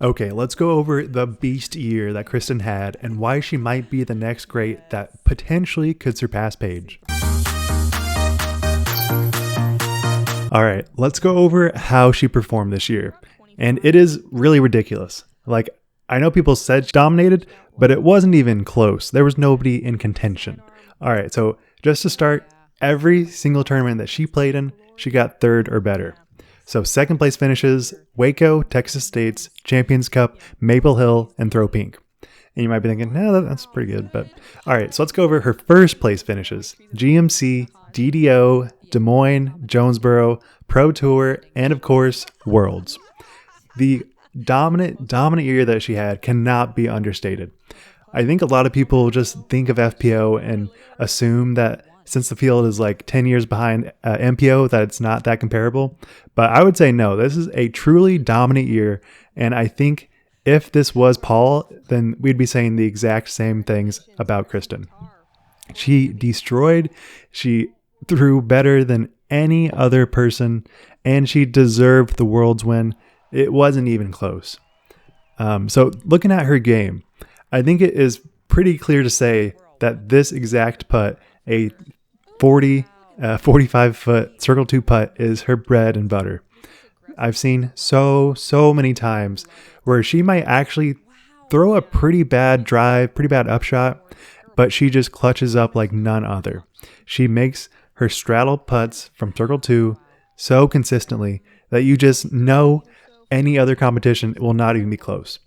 Okay, let's go over the beast year that Kristin had and why she might be the next great that potentially could surpass Paige. All right, let's go over how she performed this year. And it is really ridiculous. Like, I know people said she dominated, but it wasn't even close. There was nobody in contention. All right, so just to start, every single tournament that she played in, she got third or better. So second place finishes, Waco, Texas State's, Champions Cup, Maple Hill, and Throw Pink. And you might be thinking, no, that's pretty good. But all right, so let's go over her first place finishes. GMC, DDO, Des Moines, Jonesboro, Pro Tour, and of course, Worlds. The dominant year that she had cannot be understated. I think a lot of people just think of FPO and assume that since the field is like 10 years behind MPO, that it's not that comparable. But I would say no, this is a truly dominant year. And I think if this was Paul, then we'd be saying the exact same things about Kristin. She destroyed, she threw better than any other person, and she deserved the Worlds win. It wasn't even close. So looking at her game, I think it is pretty clear to say that this exact putt, a 45-foot Circle 2 putt, is her bread and butter. I've seen so many times where she might actually throw a pretty bad drive, pretty bad upshot, but she just clutches up like none other. She makes her straddle putts from Circle 2 so consistently that you just know any other competition will not even be close.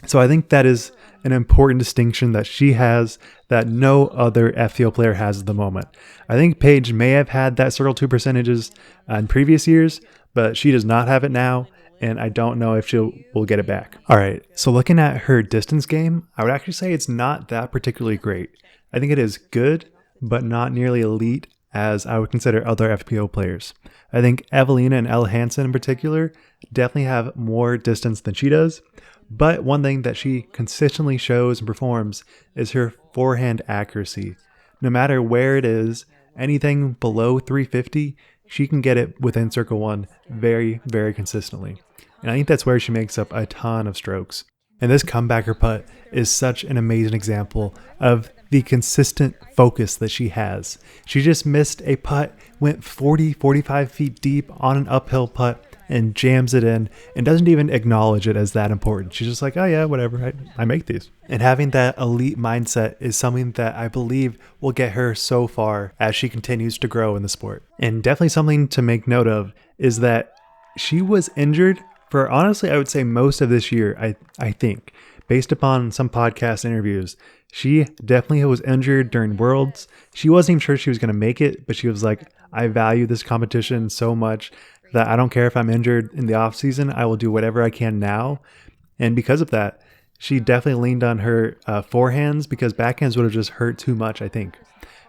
So I think that is an important distinction that she has that no other FPO player has at the moment. I think Paige may have had that Circle 2 percentages in previous years, but she does not have it now, and I don't know if she will get it back. All right, so looking at her distance game, I would actually say it's not that particularly great. I think it is good, but not nearly elite as I would consider other FPO players. I think Evelina and Elle Hansen in particular definitely have more distance than she does. But one thing that she consistently shows and performs is her forehand accuracy. No matter where it is, anything below 350, she can get it within Circle 1 very, very consistently. And I think that's where she makes up a ton of strokes. And this comebacker putt is such an amazing example of the consistent focus that she has. She just missed a putt, went 45 feet deep on an uphill putt, and jams it in and doesn't even acknowledge it as that important. She's just like, oh yeah, whatever, I make these. And having that elite mindset is something that I believe will get her so far as she continues to grow in the sport. And definitely something to make note of is that she was injured for, honestly, I would say most of this year, I think, based upon some podcast interviews. She definitely was injured during Worlds. She wasn't even sure she was going to make it, but she was like, I value this competition so much that I don't care if I'm injured in the off season. I will do whatever I can now. And because of that, she definitely leaned on her forehands because backhands would have just hurt too much, I think.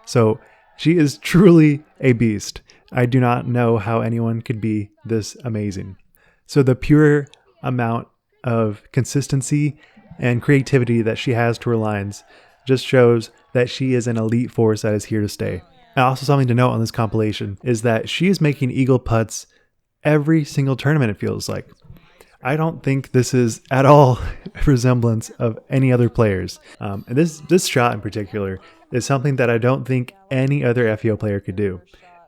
So she is truly a beast. I do not know how anyone could be this amazing. So the pure amount of consistency and creativity that she has to her lines just shows that she is an elite force that is here to stay. And also something to note on this compilation is that she is making eagle putts every single tournament, it feels like. I don't think this is at all a resemblance of any other players. And this shot in particular is something that I don't think any other FPO player could do.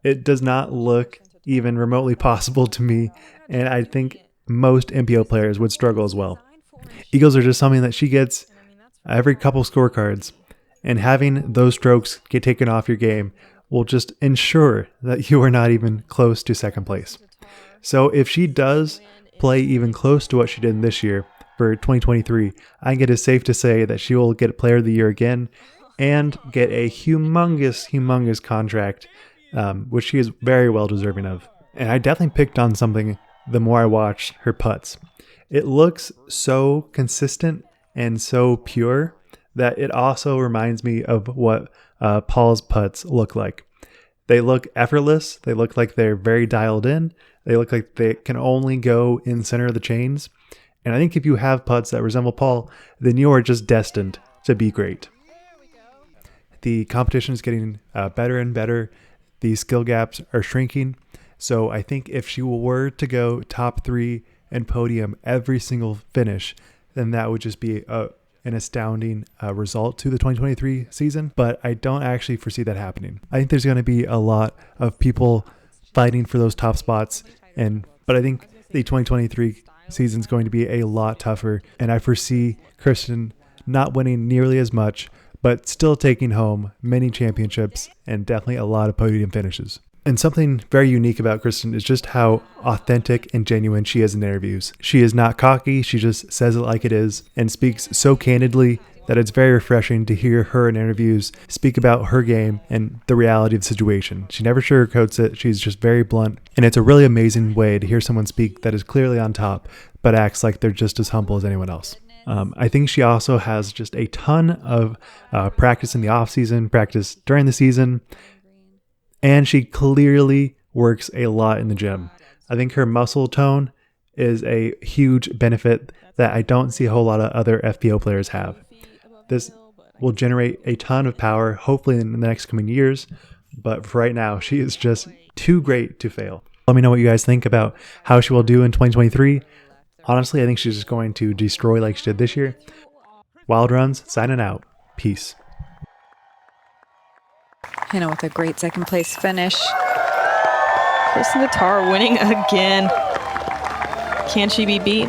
It does not look even remotely possible to me, and I think most MPO players would struggle as well. Eagles are just something that she gets every couple scorecards, and having those strokes get taken off your game will just ensure that you are not even close to second place. So if she does play even close to what she did this year for 2023, I think it is safe to say that she will get Player of the Year again and get a humongous contract, which she is very well deserving of. And I definitely picked on something the more I watched her putts. It looks so consistent and so pure that it also reminds me of what Paul's putts look like. They look effortless. They look like they're very dialed in. They look like they can only go in the center of the chains. And I think if you have putts that resemble Paul, then you are just destined to be great. The competition is getting better and better. The skill gaps are shrinking. So I think if she were to go top 3 and podium every single finish, then that would just be an astounding result to the 2023 season. But I don't actually foresee that happening. I think there's going to be a lot of people fighting for those top spots, but I think the 2023 season is going to be a lot tougher, and I foresee Kristin not winning nearly as much, but still taking home many championships and definitely a lot of podium finishes. And something very unique about Kristin is just how authentic and genuine she is in interviews. She is not cocky, she just says it like it is and speaks so candidly that it's very refreshing to hear her in interviews speak about her game and the reality of the situation. She never sugarcoats it, she's just very blunt, and it's a really amazing way to hear someone speak that is clearly on top, but acts like they're just as humble as anyone else. I think she also has just a ton of practice in the off season, practice during the season, and she clearly works a lot in the gym. I think her muscle tone is a huge benefit that I don't see a whole lot of other FPO players have. This will generate a ton of power, hopefully in the next coming years, but for right now, she is just too great to fail. Let me know what you guys think about how she will do in 2023. Honestly, I think she's just going to destroy like she did this year. Wild Runs, signing out. Peace. Hannah with a great second place finish. Kristin Tattar winning again. Can she be beat?